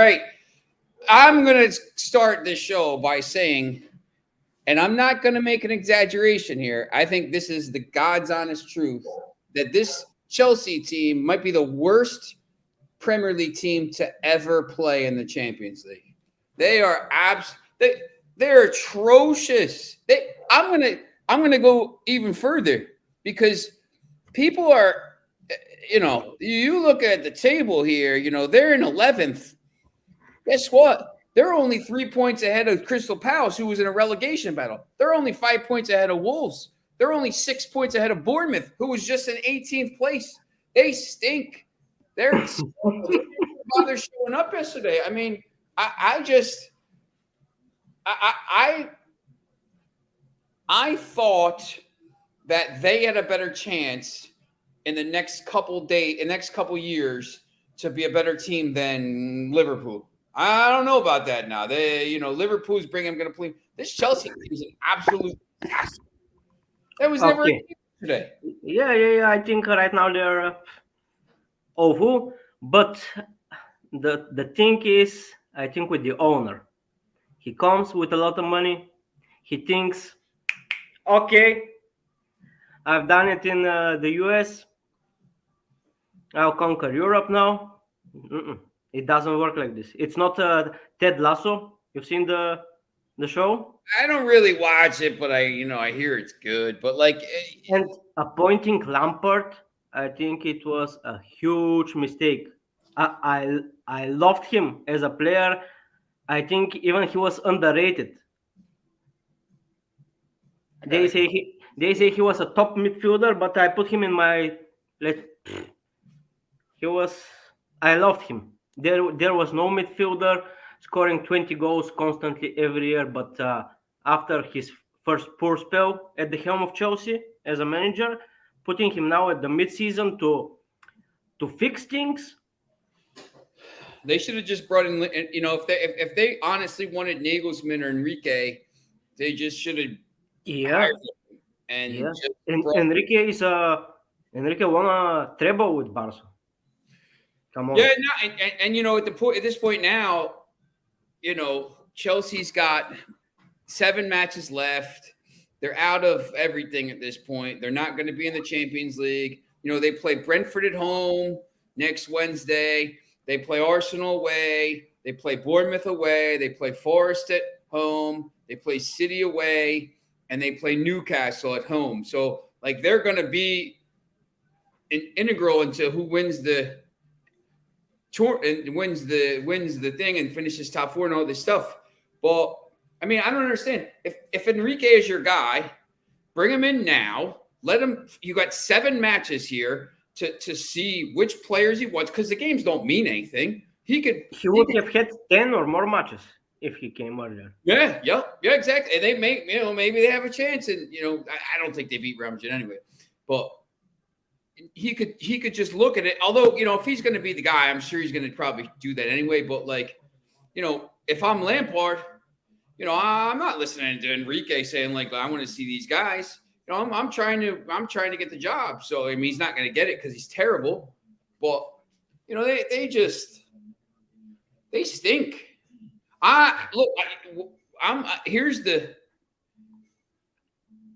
right. I'm going to start this show by saying, and I'm not going to make an exaggeration here. I think this is the God's honest truth that this Chelsea team might be the worst Premier League team to ever play in the Champions League. They are they're atrocious. I'm gonna go even further because people are, you look at the table here. They're in 11th. Guess what? They're only 3 points ahead of Crystal Palace, who was in a relegation battle. They're only 5 points ahead of Wolves. They're only 6 points ahead of Bournemouth, who was just in 18th place. They stink. They didn't bother showing up yesterday. I mean, I thought that they had a better chance in the next couple years to be a better team than Liverpool. I don't know about that now. Liverpool's going to play. This Chelsea team is an absolute disaster. That was never today. Yeah. I think right now they're awful. But the thing is, I think with the owner, he comes with a lot of money. He thinks, okay, I've done it in the US. I'll conquer Europe now. It doesn't work like this. It's not Ted Lasso. You've seen the show? I don't really watch it, but I hear it's good. But and appointing Lampard, I think it was a huge mistake. I loved him as a player. I think even he was underrated. They say he was a top midfielder, but I put him in my I loved him. There was no midfielder scoring 20 goals constantly every year, but after his first poor spell at the helm of Chelsea as a manager, putting him now at the mid-season to fix things. They should have just brought in, if they honestly wanted Nagelsmann or Enrique, they just should have. And Enrique won a treble with Barca. Come on. Yeah, and at this point now, Chelsea's got 7 matches left. They're out of everything at this point. They're not going to be in the Champions League. They play Brentford at home next Wednesday. They play Arsenal away. They play Bournemouth away. They play Forest at home. They play City away, and they play Newcastle at home. So, they're going to be integral into who wins the tour and wins the thing and finishes top 4 and all this stuff. But I mean, I don't understand. If Enrique is your guy, bring him in now. Let him. You got 7 matches here to see which players he wants, because the games don't mean anything. He would have had 10 or more matches if he came earlier. Yeah, exactly. And they maybe they have a chance. And I don't think they beat Real Madrid anyway. But he could just look at it. Although if he's going to be the guy, I'm sure he's going to probably do that anyway. But if I'm Lampard, I'm not listening to Enrique saying I want to see these guys. I'm trying to get the job. So I mean, he's not going to get it because he's terrible. But they stink.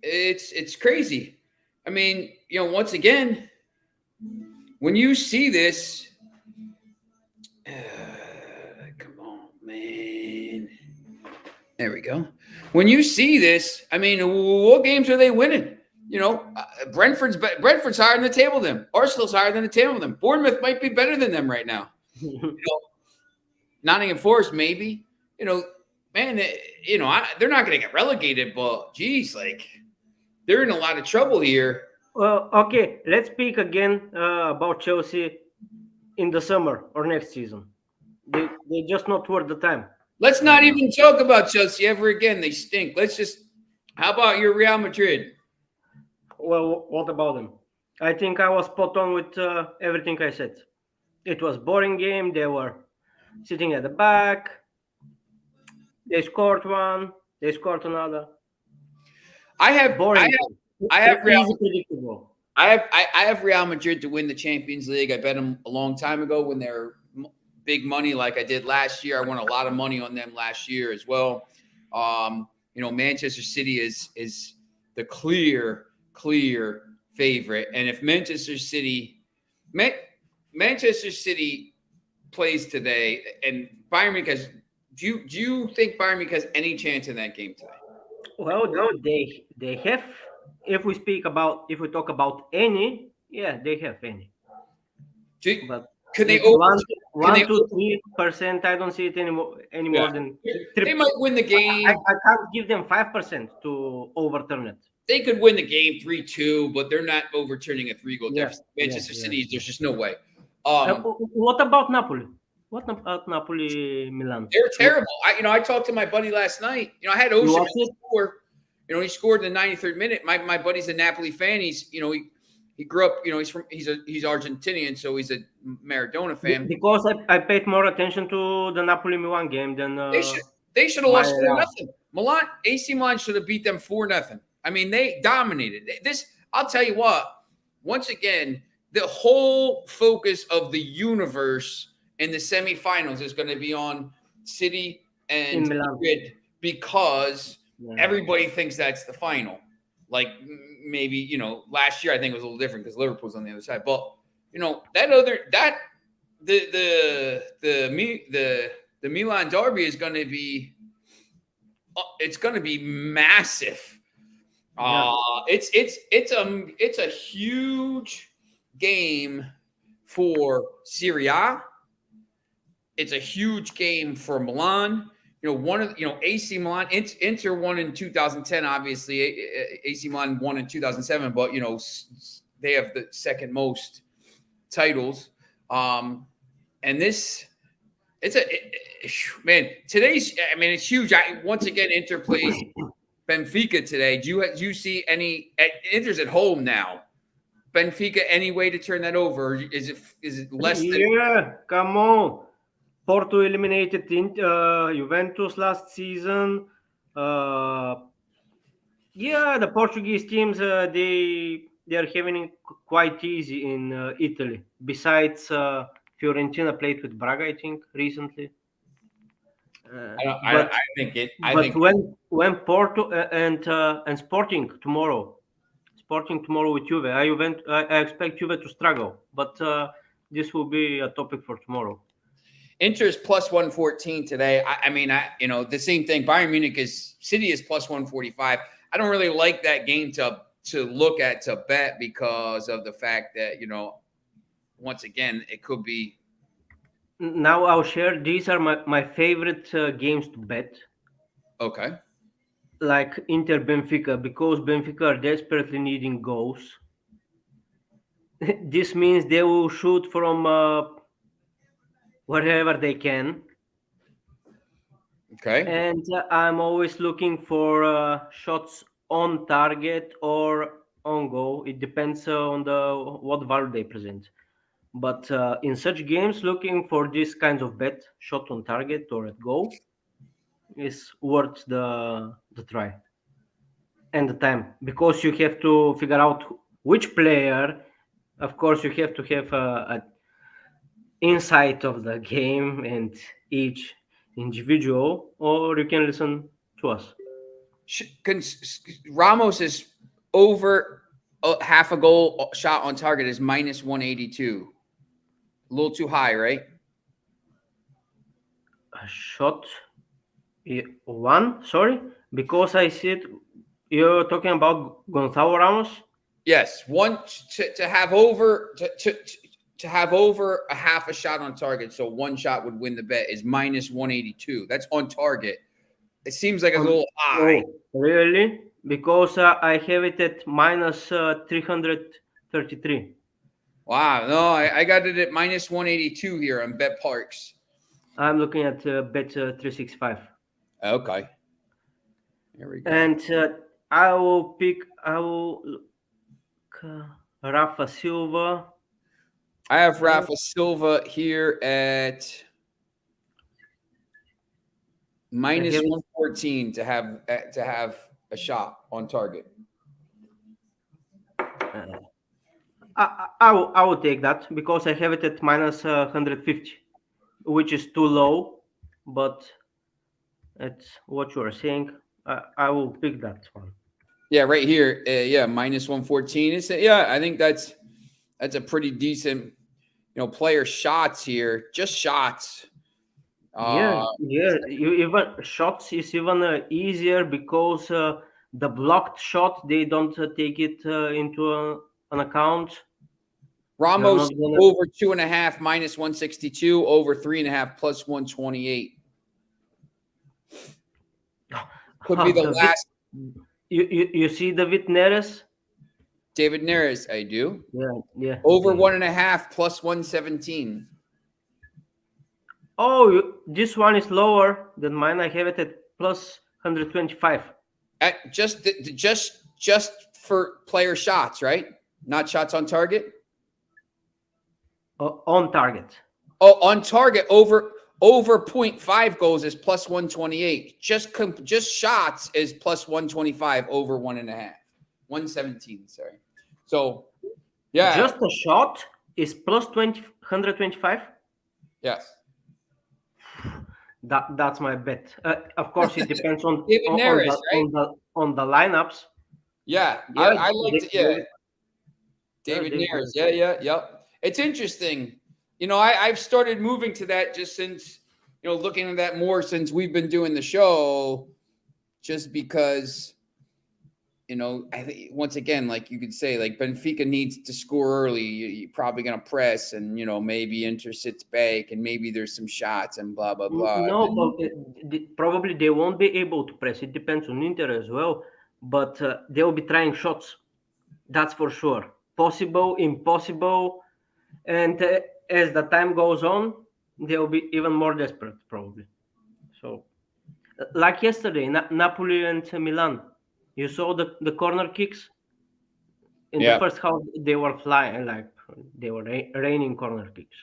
It's crazy. I mean, once again, when you see this, come on, man. There we go. When you see this, I mean, what games are they winning? Brentford's higher than the table than them. Arsenal's higher than the table than them. Bournemouth might be better than them right now. Nottingham Forest, maybe. Man, they're not going to get relegated, but geez, they're in a lot of trouble here. Well, okay, let's speak again about Chelsea in the summer or next season. They just not worth the time. Let's not even talk about Chelsea ever again. They stink. How about your Real Madrid? Well, what about them? I think I was spot on with everything I said. It was boring game. They were sitting at the back. They scored one. They scored another. I have Real Madrid to win the Champions League. I bet them a long time ago when they're big money like I did last year. I won a lot of money on them last year as well. Manchester City is the clear favorite, and if Manchester City plays today, and Bayern Munich has, do you think Bayern Munich has any chance in that game today? Well, they have. If we talk about any, yeah, they have any. But could they it's over? 1-3%. I don't see it anymore than. They might win the game. I can't give them 5% to overturn it. They could win the game 3-2, but they're not overturning a 3-goal deficit. Manchester City, there's just no way. What about Napoli? What about Napoli, Milan? They're terrible. I talked to my buddy last night. I had Ocean score. He scored in the 93rd minute. My buddy's a Napoli fan. He grew up. He's Argentinian, so he's a Maradona fan. Because I paid more attention to the Napoli Milan game than they should have lost 4-0. AC Milan should have beat them 4-0. I mean, they dominated this. I'll tell you what. Once again, the whole focus of the universe in the semifinals is going to be on City and Madrid because everybody thinks that's the final. Like maybe last year I think it was a little different because Liverpool's on the other side. But the Milan derby is going to be it's going to be massive. It's a huge game for Serie A. It's a huge game for Milan. AC Milan, Inter won in 2010. Obviously, AC Milan won in 2007, but they have the second most titles. And this, today's. I mean, it's huge. Once again, Inter plays Benfica today. Do you see any? Inter's at home now. Benfica, any way to turn that over? Is it less than? Yeah, come on. Porto eliminated Juventus last season. The Portuguese teams they are having it quite easy in Italy. Besides, Fiorentina played with Braga, I think, recently. When Porto and Sporting tomorrow with Juve, I expect Juve to struggle, but this will be a topic for tomorrow. Inter is plus 114 today. The same thing. Bayern Munich City is plus 145. I don't really like that game to look at, to bet, because of the fact that, once again, it could be. Now I'll share. These are my favorite games to bet. Okay. Like Inter Benfica, because Benfica are desperately needing goals. This means they will shoot from wherever they can. Okay. And I'm always looking for shots on target or on goal. It depends on what value they present. But in such games, looking for this kinds of bet, shot on target or at goal, is worth the try and the time, because you have to figure out which player. Of course, you have to have an insight of the game and each individual, or you can listen to us. Ramos is over half a goal shot on target is minus 182. A little too high, right? A shot one, sorry, because I see it. You're talking about Gonzalo Ramos? Yes, one to have over to have over a half a shot on target, so one shot would win the bet, is minus 182. That's on target. It seems like a little high. Oh, really? Because I have it at minus 333. Wow, no, I got it at minus 182 here on Bet Parks. I'm looking at Bet 365. Okay. Here we go. And I will look, Rafa Silva. I have Rafa Silva here at minus 114 to have a shot on target. I will take that because I have it at minus 150. which is too low, but it's what you are saying. I will pick that one. Yeah, right here. Yeah, minus 114. Yeah, I think that's a pretty decent, player shots here. Just shots. Yeah, yeah. Even shots is even easier because the blocked shot they don't take it into an account. You're Ramos not gonna. over 2.5 minus 162, over 3.5 plus 128. Could be the The last. you see David Neres? David Neres, I do. Yeah, yeah. Over Okay. 1.5 plus 117. Oh, this one is lower than mine. I have it at plus 125 At just for player shots, right? Not shots on target. on target. Oh, on target over 0.5 goals is plus 128. Just shots is plus 125 over 1.5. 117, sorry. So yeah. Just a shot is plus 125. Yes. That's my bet. Of course, it depends on David Neres, right? on the lineups. Yeah. Yeah, I like to, yeah. David David Neres. Neres. Yeah. Yep. It's interesting. I've started moving to that just since, looking at that more since we've been doing the show, just because, I think once again, like you could say, like Benfica needs to score early. You're probably going to press and, maybe Inter sits back and maybe there's some shots and blah, blah, blah. No, And probably they won't be able to press. It depends on Inter as well, but they'll be trying shots. That's for sure. Possible, impossible, and as the time goes on, they'll be even more desperate, probably. So, like yesterday, Napoli and Milan, you saw the corner kicks in the yeah. first half. They were flying, like they were raining corner kicks.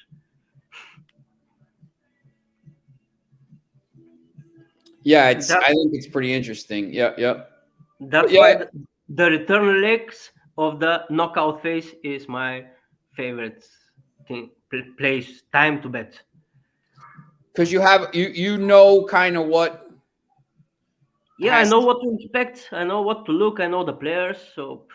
Yeah. I think it's pretty interesting. Yep. That's why the return legs of the knockout phase is my favorite place time to bet. Because you kind of what. Yeah, I know what to expect. I know what to look. I know the players. So,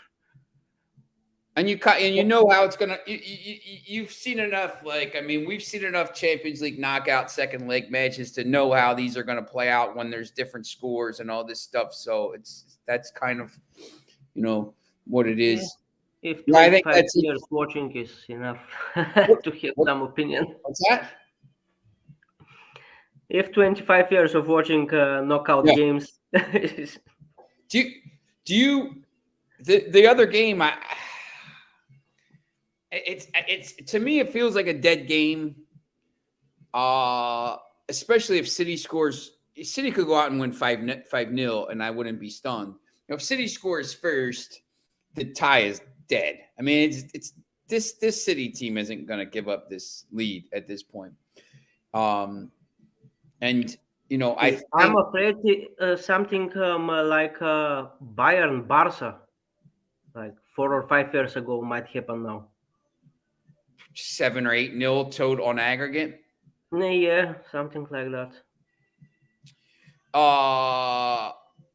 and you know how it's gonna. You've seen enough. Like, I mean, we've seen enough Champions League knockout second leg matches to know how these are gonna play out when there's different scores and all this stuff. So that's kind of, what it is. Yeah. If I think 25 years watching is enough to have some opinion. What's that? If 25 years of watching knockout games. do you the other game? It's to me it feels like a dead game. Especially if City scores. City could go out and win 5-0, and I wouldn't be stunned. If City scores first, the tie is dead. I mean, it's this City team isn't going to give up this lead at this point. And I'm afraid something like Bayern Barca, like 4 or 5 years ago, might happen now. 7 or 8-0 total on aggregate. Yeah, something like that.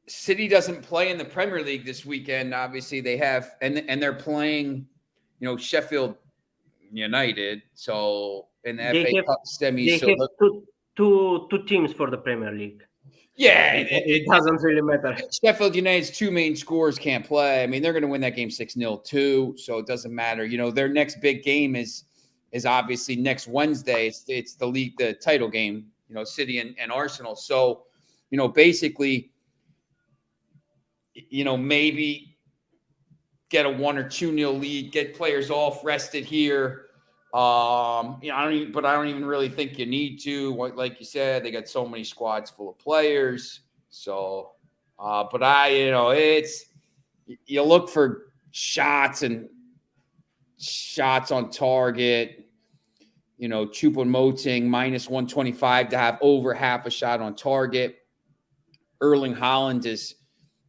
City doesn't play in the Premier League this weekend. Obviously, they have, and they're playing, Sheffield United. So in the FA Cup semis, they have two teams for the Premier League. Yeah, it doesn't really matter. Sheffield United's two main scorers can't play. I mean, they're going to win that game 6-0 too, so it doesn't matter. Their next big game is obviously next Wednesday. It's the title game. City and Arsenal. So, basically, maybe get a 1 or 2-0 lead, get players off rested here. I don't even really think you need to. Like you said, they got so many squads full of players. So, it's you look for shots on target. Choupo-Moting minus 125 to have over half a shot on target. Erling Haaland is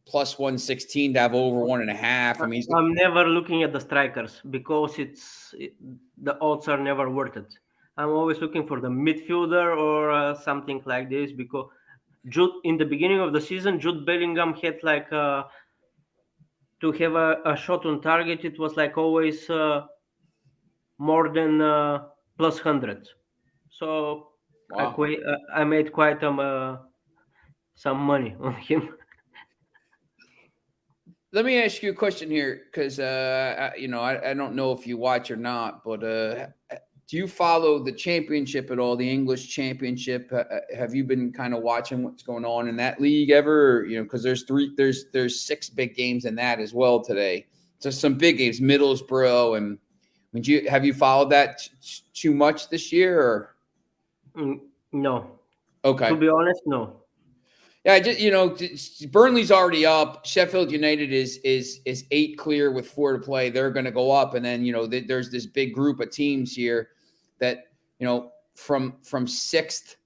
plus 116 to have over 1.5. I mean, I'm never looking at the strikers because the odds are never worth it. I'm always looking for the midfielder or something like this, because in the beginning of the season, Jude Bellingham had like to have a shot on target. It was like always more than plus 100. So Wow. I made quite some money on him. Let me ask you a question here, because I don't know if you watch or not, but do you follow the championship at all? The English Championship? Have you been kind of watching what's going on in that league ever? Or, because there's 6 big games in that as well today. So some big games, Middlesbrough, and have you followed that too much this year? Or No, okay. to be honest, no. Yeah, Burnley's already up. Sheffield United is 8 clear with 4 to play. They're going to go up, and then there's this big group of teams here that from sixth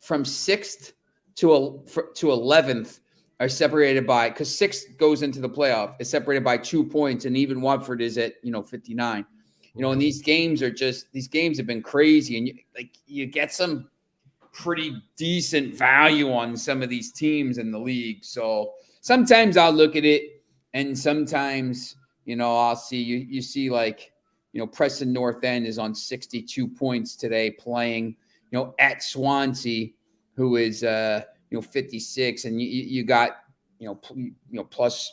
to 11th are separated by, because 6th goes into the playoff. It's separated by 2 points, and even Watford is at 59. And these games have been crazy, and you get some pretty decent value on some of these teams in the league. So sometimes I'll look at it, and sometimes, I'll see you see like, Preston North End is on 62 points today playing, at Swansea, who is, 56. And you got, plus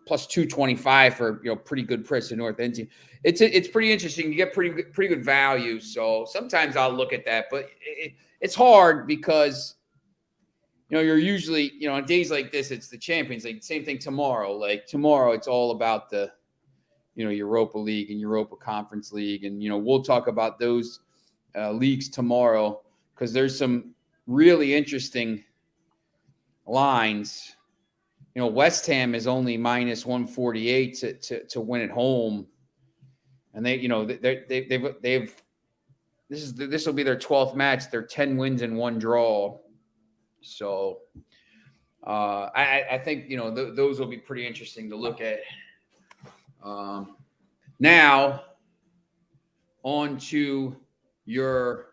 225 for, pretty good Preston North End team. It's pretty interesting. You get pretty good value. So sometimes I'll look at that, but it's hard because, you're usually, on days like this, it's the Champions League. Same thing tomorrow. Like tomorrow, it's all about the, Europa League and Europa Conference League. And, we'll talk about those leagues tomorrow, because there's some really interesting lines. West Ham is only minus 148 to win at home. And they've this will be their 12th match. They're 10 wins and 1 draw. So I think those will be pretty interesting to look at. Now on to your,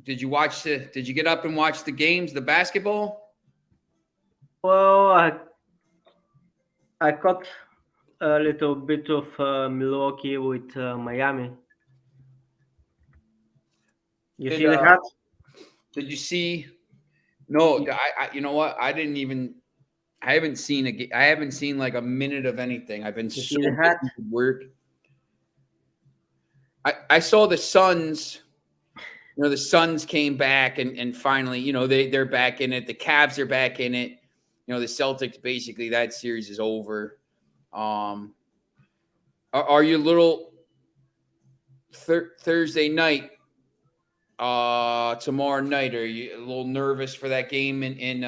did you get up and watch the games, the basketball? Well, I caught a little bit of Milwaukee with Miami. You see the hat? Did you see? No, I you know what? I haven't seen like a minute of anything. I've been so busy with work. I saw the Suns. The Suns came back and finally, they're back in it. The Cavs are back in it. The Celtics, basically that series is over. Are you a little Thursday night? Tomorrow night, are you a little nervous for that game in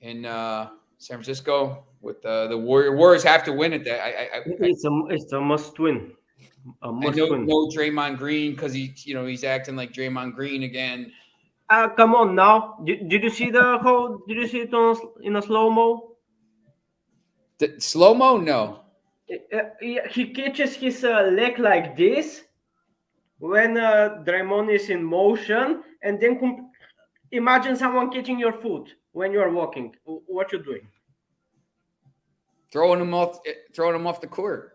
San Francisco with the Warriors have to win it? It's a must win. No Draymond Green, because he's acting like Draymond Green again. Come on now! Did you see Did you see it in a slow mo? Slow mo? No. He catches his leg like this when Draymond is in motion, and then imagine someone catching your foot when you are walking. What you doing? Throwing him off the court.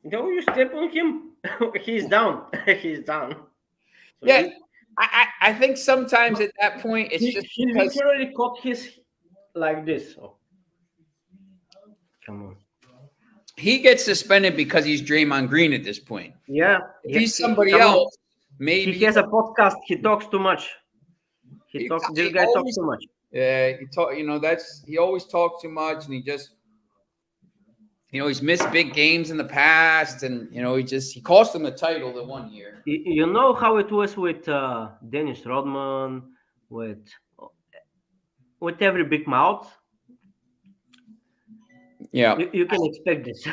No, you step on him. He's down. He's down. So yeah, I think sometimes at that point it's he literally caught his like this. So. Come on. He gets suspended because he's Draymond Green at this point. Yeah. If he's somebody else, maybe he has a podcast. He talks too much. This guy talks too much. Yeah, he always talks too much, and he just, he's missed big games in the past, and he cost them the title the one year. You know how it was with Dennis Rodman, with every big mouth. Yeah, you can expect this.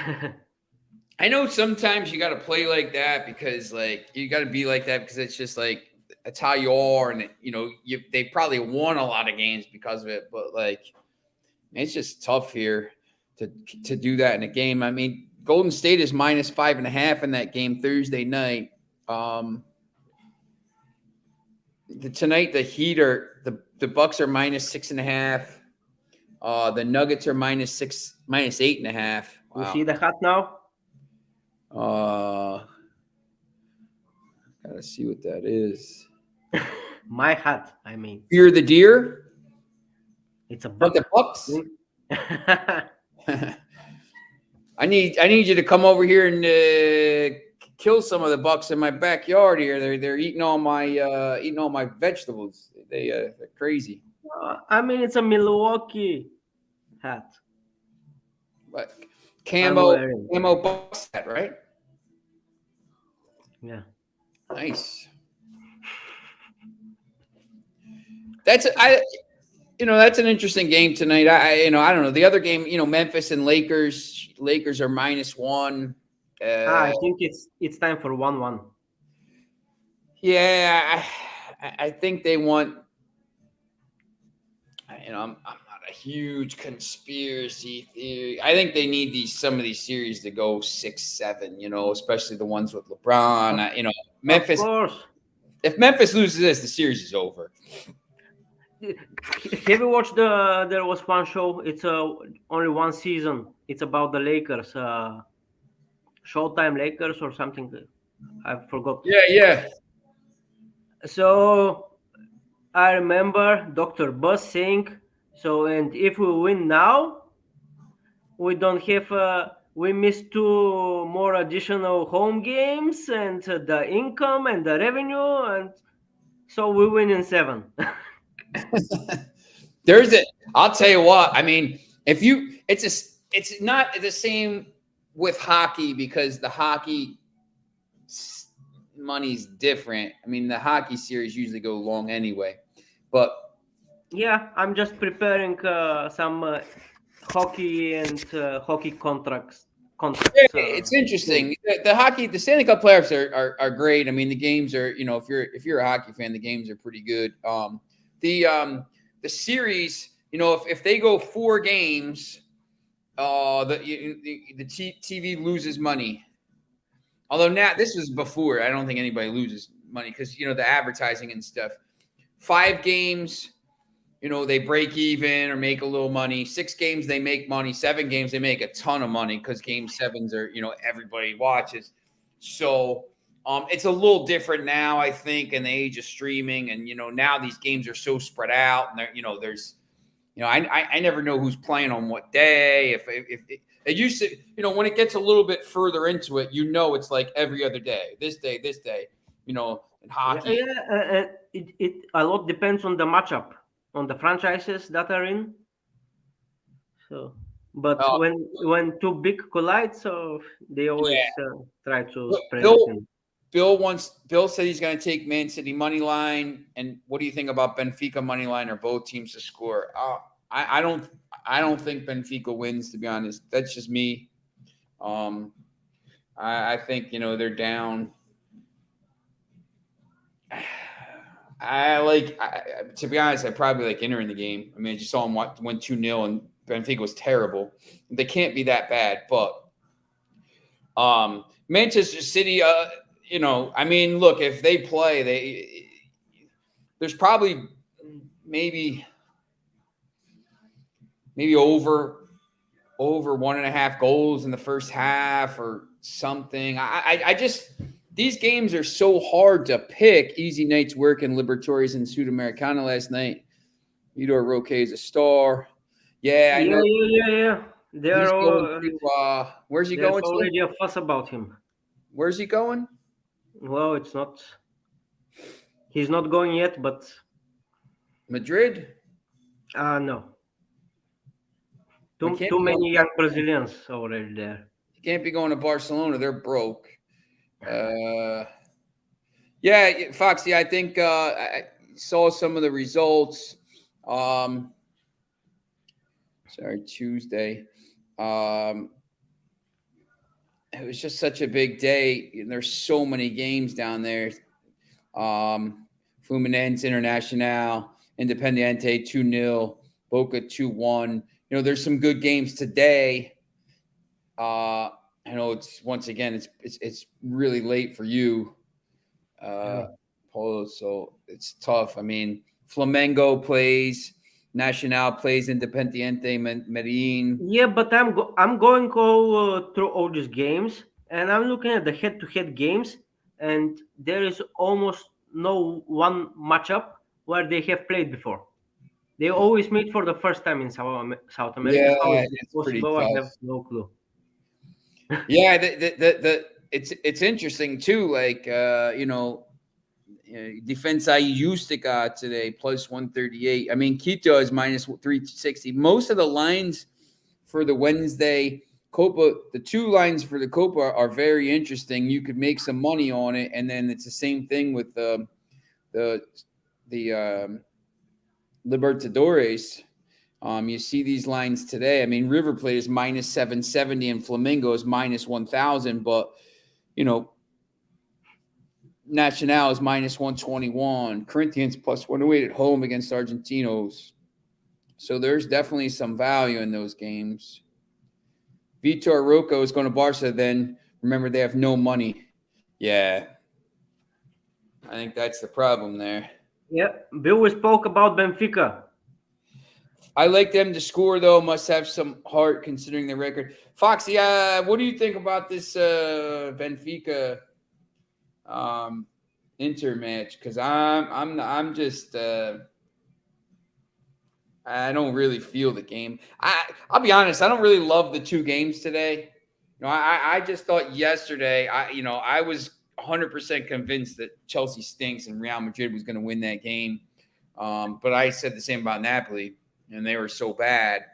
I know sometimes you got to play like that because, you got to be like that because it's just that's how you are, and they probably won a lot of games because of it. But it's just tough here to do that in a game. I mean, Golden State is minus 5.5 in that game Thursday night. Tonight, the Heat are the Bucks are minus 6.5. The Nuggets are minus 8.5. Wow. You see the hat now? Gotta see what that is. My hat, I mean. Fear the deer? It's a But buck. the Bucks? I need you to come over here and kill some of the Bucks in my backyard here. They're eating all my vegetables. They're crazy. I mean, it's a Milwaukee hat. But camo Bucks hat, right? Yeah. Nice. That's an interesting game tonight. I don't know. The other game, Memphis and Lakers. Lakers are -1. I think it's time for 1-1. Yeah, I think they want. I'm not a huge conspiracy theory. I think they need some of these series to go 6-7. Especially the ones with LeBron. Memphis. Of course. If Memphis loses this, the series is over. Have you watched there was one show, it's only one season, it's about the Lakers, Showtime Lakers or something, I forgot. Yeah. So I remember Dr. Buzz saying, and if we win now, we don't have we missed 2 more additional home games and the income and the revenue, and so we win in 7. I'll tell you what. I mean, it's not the same with hockey because the hockey money's different. I mean, the hockey series usually go long anyway, but yeah, I'm just preparing some hockey and hockey contracts. It's interesting. The Stanley Cup playoffs are great. I mean, the games are, if you're a hockey fan, the games are pretty good. The series, if they go 4 games, the TV loses money. Although now this was before, I don't think anybody loses money because the advertising and stuff. 5 games, they break even or make a little money. 6 games they make money. 7 games they make a ton of money because game 7s are everybody watches. So it's a little different now, I think, in the age of streaming, and now these games are so spread out, and there's I never know who's playing on what day. If it used to, when it gets a little bit further into it, it's like every other day, this day, in hockey. Yeah, it a lot depends on the matchup, on the franchises that are in. So, but when 2 big collide, so they always try to spread it in. Bill said he's going to take Man City money line. And what do you think about Benfica money line or both teams to score? I don't think Benfica wins, to be honest. That's just me. I think they're down. To be honest, I probably like Inter in the game. I mean, I just saw them win 2-0, and Benfica was terrible. They can't be that bad, but Manchester City. I mean, look, if they play, there's probably maybe over 1.5 goals in the first half or something. I just, these games are so hard to pick. Easy Night's work in Libertadores and Sudamericana last night. Udor Roque is a star. Yeah, I know. Yeah. Where's he going? There's already a fuss about him. Where's he going? Well, he's not going yet, but Madrid? No. Too many young Brazilians already there. You can't be going to Barcelona. They're broke. Yeah, Foxy, I think I saw some of the results. Tuesday. It was just such a big day. And there's so many games down there. Fluminense Internacional, Independiente 2-0, Boca 2-1. There's some good games today. I know it's once again it's really late for you, Paulo. So it's tough. I mean, Flamengo plays, Nacional plays, Independiente Medellin. Yeah, but I'm going through all these games, and I'm looking at the head-to-head games, and there is almost no one matchup where they have played before. They always meet for the first time in South America. Yeah, How is this it's pretty possible? I tough. have no clue. Yeah, it's interesting too. Like Defensa Justica today plus 138. I mean, Quito is minus 360. Most of the lines for the Wednesday Copa, the two lines for the Copa are very interesting. You could make some money on it, and then it's the same thing with the Libertadores. You see these lines today. I mean, River Plate is minus 770 and Flamingo is minus 1,000, but you know, Nacional is minus 121. Corinthians plus 108 at home against Argentinos. So there's definitely some value in those games. Vitor Roco is going to Barca. Then remember, they have no money. Yeah. I think that's the problem there. Yeah, Bill, we spoke about Benfica. I like them to score, though. Must have some heart considering their record. Foxy, what do you think about this Benfica Inter match? Because I'm just I don't really feel the game. I'll be honest. I don't really love the two games today. I just thought yesterday. I was 100% convinced that Chelsea stinks and Real Madrid was going to win that game. But I said the same about Napoli, and they were so bad.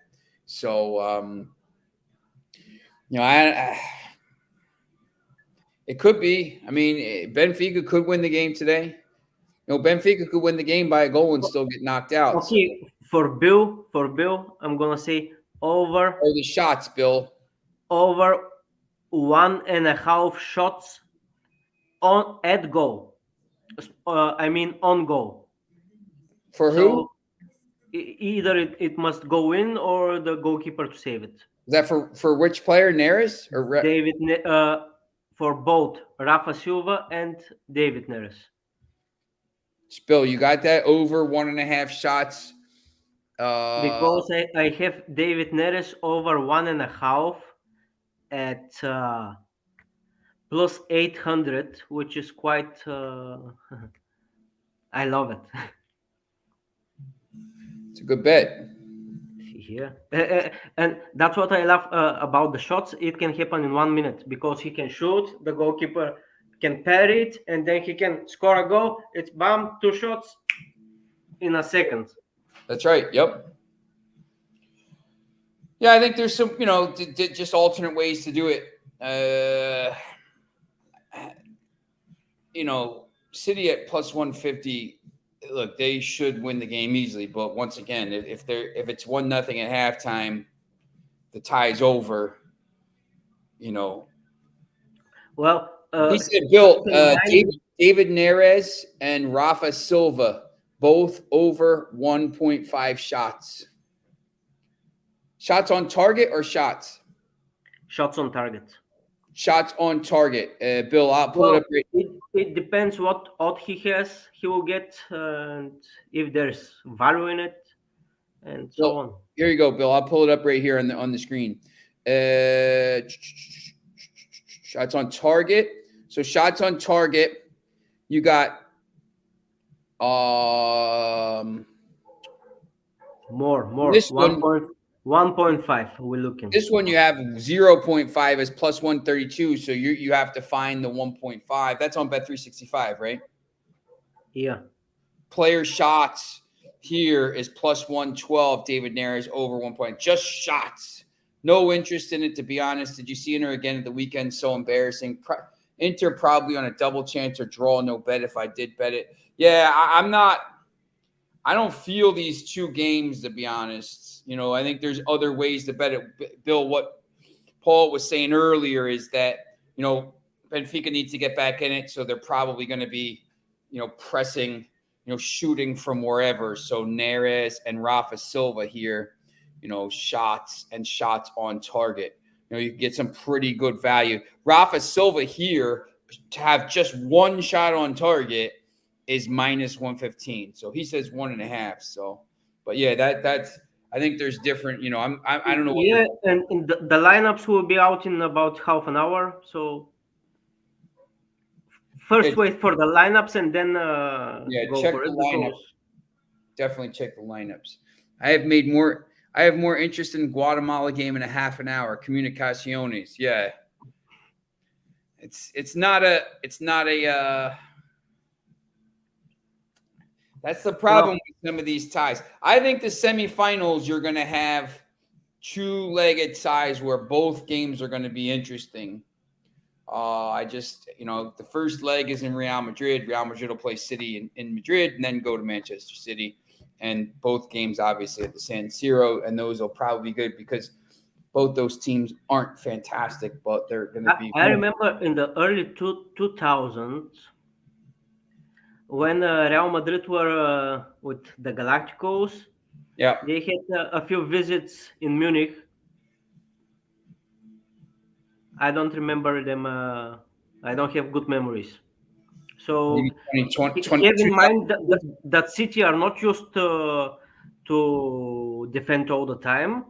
So it could be. I mean, Benfica could win the game today. Benfica could win the game by a goal and still get knocked out. Okay, for Bill, I'm gonna say over. Oh, the shots, Bill. Over 1.5 shots at goal. I mean on goal. For who? Either it must go in or the goalkeeper to save it. Is that for which player, Neres or David? For both Rafa Silva and David Neres. Bill, you got that over 1.5 shots. Because I have David Neres over 1.5 at plus 800, which is quite. I love it. It's a good bet. Yeah, and that's what I love about the shots. It can happen in 1 minute because he can shoot, the goalkeeper can parry it, and then he can score a goal. It's bam, 2 shots in a second. That's right. Yep. Yeah, I think there's some, just alternate ways to do it. City at plus 150. Look, they should win the game easily, but once again, if it's 1-0 at halftime, the tie's over. Well, he said, Bill, David Neres and Rafa Silva both over 1.5 shots. Shots on target or shots? Shots on target. Shots on target. Bill, I'll pull it up. It depends what odd he has. He will get, and if there's value in it, and so on. Here you go, Bill. I'll pull it up right here on the screen. Shots on target. So shots on target, you got more. This 1.5. We're looking. This one you have 0.5 as plus 132. So you have to find the 1.5. That's on Bet365, right? Yeah. Player shots here is plus 112. David Neres over 1 point. Just shots. No interest in it, to be honest. Did you see Inter again at the weekend? So embarrassing. Inter probably on a double chance or draw. No bet if I did bet it. Yeah, I'm not. I don't feel these two games, to be honest. I think there's other ways to bet it. Bill, what Paul was saying earlier is that, Benfica needs to get back in it. So they're probably going to be, pressing, shooting from wherever. So Neres and Rafa Silva here, shots on target. you get some pretty good value. Rafa Silva here to have just one shot on target is minus 115. So he says 1.5. So, but yeah, that's I think there's different. I don't know. Yeah, and the lineups will be out in about half an hour. So first wait for the lineups and then go check for the it lineup. because Definitely check the lineups. I have more interest in Guatemala game in a half an hour. Comunicaciones. Yeah. It's not a that's the problem with some of these ties. I think the semifinals you're going to have two-legged ties where both games are going to be interesting. I just, the first leg is in Real Madrid. Real Madrid will play City in Madrid and then go to Manchester City. And both games, obviously, at the San Siro. And those will probably be good because both those teams aren't fantastic, but they're going to be. I remember in the early 2000s when Real Madrid were with the Galacticos. Yeah. They had a few visits in Munich. I don't remember them. I don't have good memories. So Maybe 20, have in mind that City are not used to defend all the time.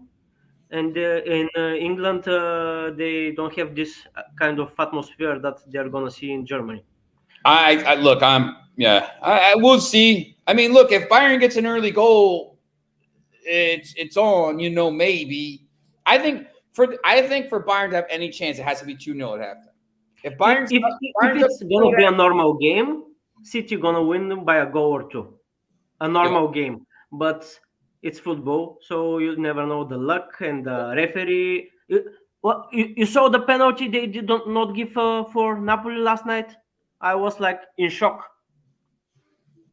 And in England, they don't have this kind of atmosphere that they're going to see in Germany. I look, I will see. I mean, look, if Bayern gets an early goal, it's on, maybe. I think for Bayern to have any chance, it has to be 2-0 at halftime. If Bayern's if it's going to be a normal game, City going to win by a goal or two. A normal game. But it's football, so you never know the luck and the referee. You saw the penalty they did not give for Napoli last night? I was like in shock.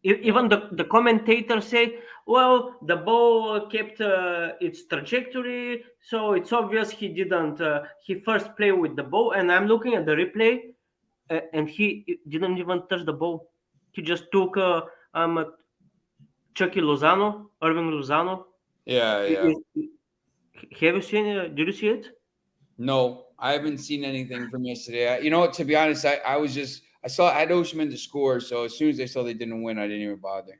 Even the commentator say, well, the ball kept its trajectory, so it's obvious he didn't. He first played with the ball, and I'm looking at the replay, and he didn't even touch the ball. He just took Chucky Lozano, Irving Lozano. Yeah. Have you seen? Did you see it? No, I haven't seen anything from yesterday. To be honest, I had Osimhen to score, so as soon as I saw they didn't win, I didn't even bother.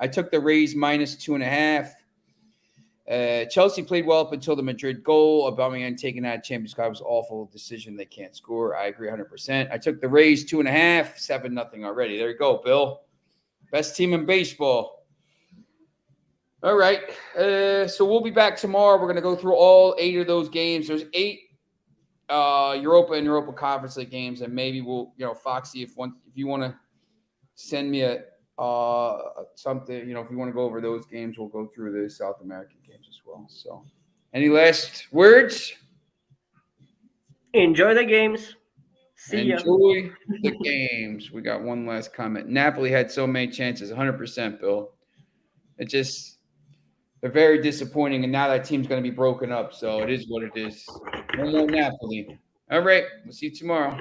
I took the Rays minus 2.5. Chelsea played well up until the Madrid goal. Aubameyang taking out Champions Cup was an awful decision. They can't score. I agree 100%. I took the Rays 2.5, 7-0 already. There you go, Bill. Best team in baseball. All right. So we'll be back tomorrow. We're going to go through all 8 of those games. There's 8 Europa and Europa Conference League games, and maybe we'll, Foxy, if you want to send me a something, if you want to go over those games, we'll go through the South American games as well. So, any last words? Enjoy the games. Enjoy the games. We got one last comment. Napoli had so many chances, 100%, Bill. They're very disappointing, and now that team's going to be broken up, so it is what it is. No more Napoli. All right, we'll see you tomorrow.